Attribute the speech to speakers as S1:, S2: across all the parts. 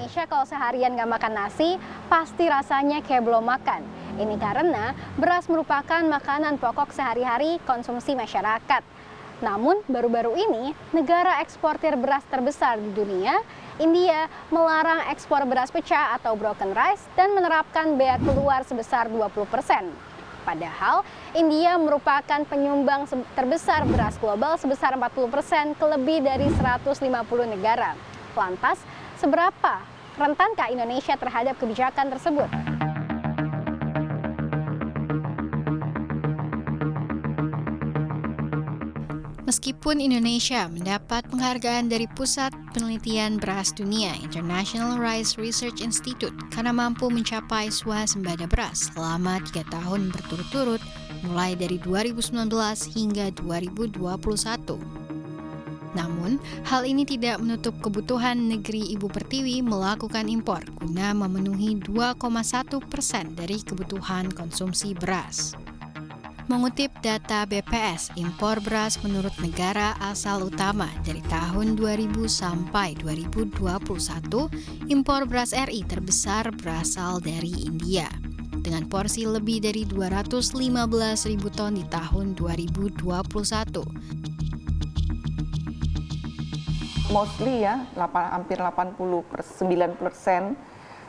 S1: Indonesia kalau seharian nggak makan nasi, pasti rasanya kayak belum makan. Ini karena beras merupakan makanan pokok sehari-hari konsumsi masyarakat. Namun, baru-baru ini, negara eksportir beras terbesar di dunia, India, melarang ekspor beras pecah atau broken rice dan menerapkan bea keluar sebesar 20%. Padahal, India merupakan penyumbang terbesar beras global sebesar 40% ke lebih dari 150 negara. Lantas, seberapa rentankah Indonesia terhadap kebijakan tersebut?
S2: Meskipun Indonesia mendapat penghargaan dari Pusat Penelitian Beras Dunia International Rice Research Institute karena mampu mencapai swasembada beras selama 3 tahun berturut-turut mulai dari 2019 hingga 2021. Namun, hal ini tidak menutup kebutuhan negeri Ibu Pertiwi melakukan impor guna memenuhi 2,1% dari kebutuhan konsumsi beras. Mengutip data BPS, impor beras menurut negara asal utama dari tahun 2000 sampai 2021, impor beras RI terbesar berasal dari India, dengan porsi lebih dari 215.000 ton di tahun 2021.
S3: Mostly ya, hampir 89%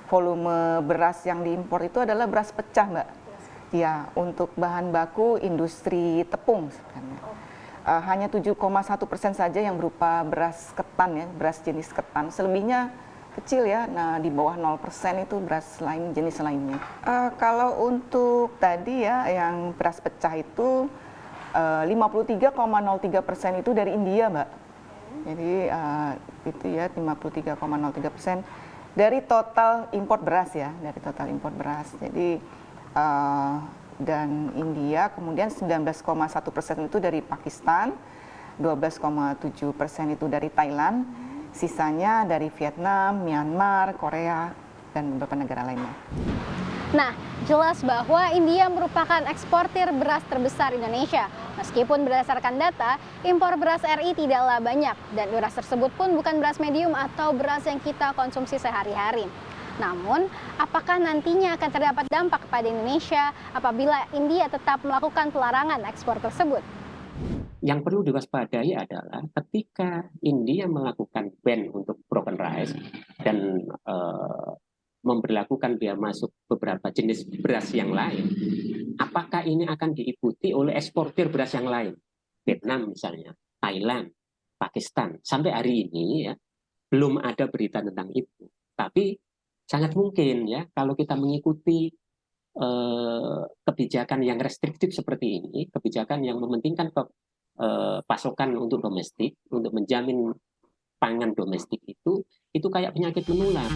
S3: volume beras yang diimpor itu adalah beras pecah, Mbak. Ya, untuk bahan baku industri tepung sebenarnya. Hanya 7,1% saja yang berupa beras ketan ya, beras jenis ketan. Selebihnya kecil ya, nah di bawah 0% itu beras lain, jenis lainnya. Kalau untuk tadi ya, yang beras pecah itu 53,03% itu dari India, Mbak. Jadi itu ya 53,03% dari total impor beras ya, dari total impor beras. Jadi dan India, kemudian 19,1% itu dari Pakistan, 12,7% itu dari Thailand, sisanya dari Vietnam, Myanmar, Korea, dan beberapa negara lainnya.
S1: Nah, jelas bahwa India merupakan eksportir beras terbesar Indonesia. Meskipun berdasarkan data, impor beras RI tidaklah banyak, dan beras tersebut pun bukan beras medium atau beras yang kita konsumsi sehari-hari. Namun, apakah nantinya akan terdapat dampak pada Indonesia apabila India tetap melakukan pelarangan ekspor tersebut?
S4: Yang perlu diwaspadai adalah ketika India melakukan ban untuk broken rice dan memberlakukan bea masuk beberapa jenis beras yang lain, apakah ini akan diikuti oleh eksportir beras yang lain? Vietnam misalnya, Thailand, Pakistan. Sampai hari ini ya, belum ada berita tentang itu. Tapi sangat mungkin ya kalau kita mengikuti kebijakan yang restriktif seperti ini, kebijakan yang mementingkan pasokan untuk domestik, untuk menjamin pangan domestik itu kayak penyakit menular.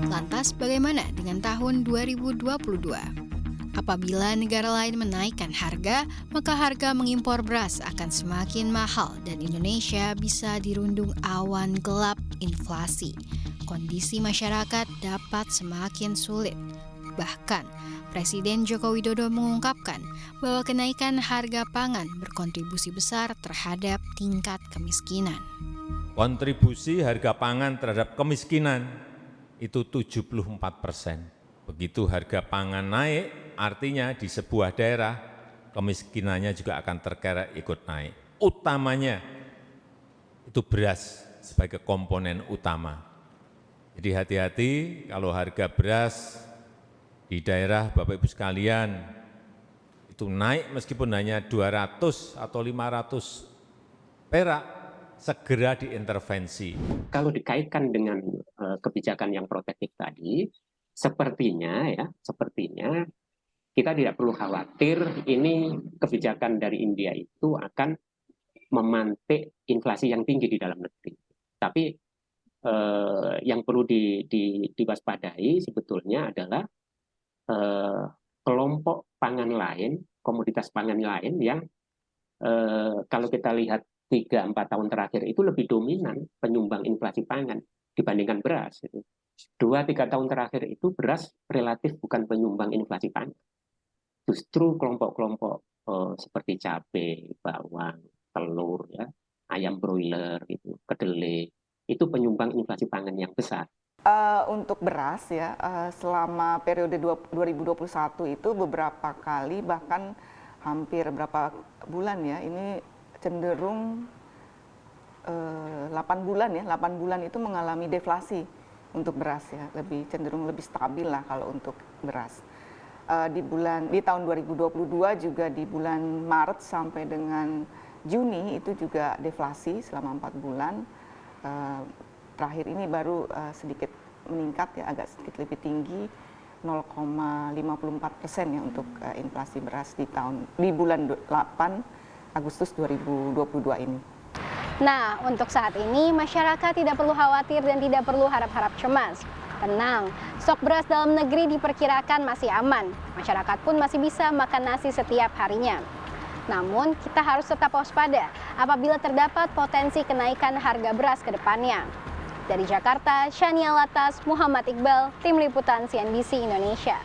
S2: Lantas bagaimana dengan tahun 2022? Apabila negara lain menaikkan harga, maka harga mengimpor beras akan semakin mahal dan Indonesia bisa dirundung awan gelap inflasi. Kondisi masyarakat dapat semakin sulit. Bahkan, Presiden Joko Widodo mengungkapkan bahwa kenaikan harga pangan berkontribusi besar terhadap tingkat kemiskinan.
S5: Kontribusi harga pangan terhadap kemiskinan itu 74%. Begitu harga pangan naik, artinya di sebuah daerah kemiskinannya juga akan terkerek ikut naik. Utamanya itu beras sebagai komponen utama. Jadi hati-hati kalau harga beras di daerah Bapak Ibu sekalian itu naik meskipun hanya 200 atau 500 perak, segera diintervensi.
S4: Kalau dikaitkan dengan kebijakan yang protektif tadi, sepertinya kita tidak perlu khawatir ini kebijakan dari India itu akan memantik inflasi yang tinggi di dalam negeri. Tapi yang perlu diwaspadai sebetulnya adalah kelompok pangan lain, komoditas pangan lain yang kalau kita lihat 3-4 tahun terakhir itu lebih dominan penyumbang inflasi pangan dibandingkan beras. 2-3 tahun terakhir itu beras relatif bukan penyumbang inflasi pangan. Justru kelompok-kelompok seperti cabai, bawang, telur, ya, ayam broiler, gitu, kedelai, itu penyumbang inflasi pangan yang besar.
S3: Untuk beras ya, selama periode 2021 itu beberapa kali, bahkan hampir berapa bulan ya, ini cenderung 8 bulan ya, 8 bulan itu mengalami deflasi untuk beras ya, cenderung lebih stabil lah kalau untuk beras. Di tahun 2022 juga di bulan Maret sampai dengan Juni itu juga deflasi selama 4 bulan. Terakhir ini baru sedikit meningkat ya, agak sedikit lebih tinggi 0,54% ya untuk inflasi beras di bulan 8 Agustus 2022 ini.
S1: Nah, untuk saat ini masyarakat tidak perlu khawatir dan tidak perlu harap-harap cemas. Tenang, stok beras dalam negeri diperkirakan masih aman. Masyarakat pun masih bisa makan nasi setiap harinya. Namun, kita harus tetap waspada apabila terdapat potensi kenaikan harga beras ke depannya. Dari Jakarta, Shania Latas, Muhammad Iqbal, Tim Liputan CNBC Indonesia.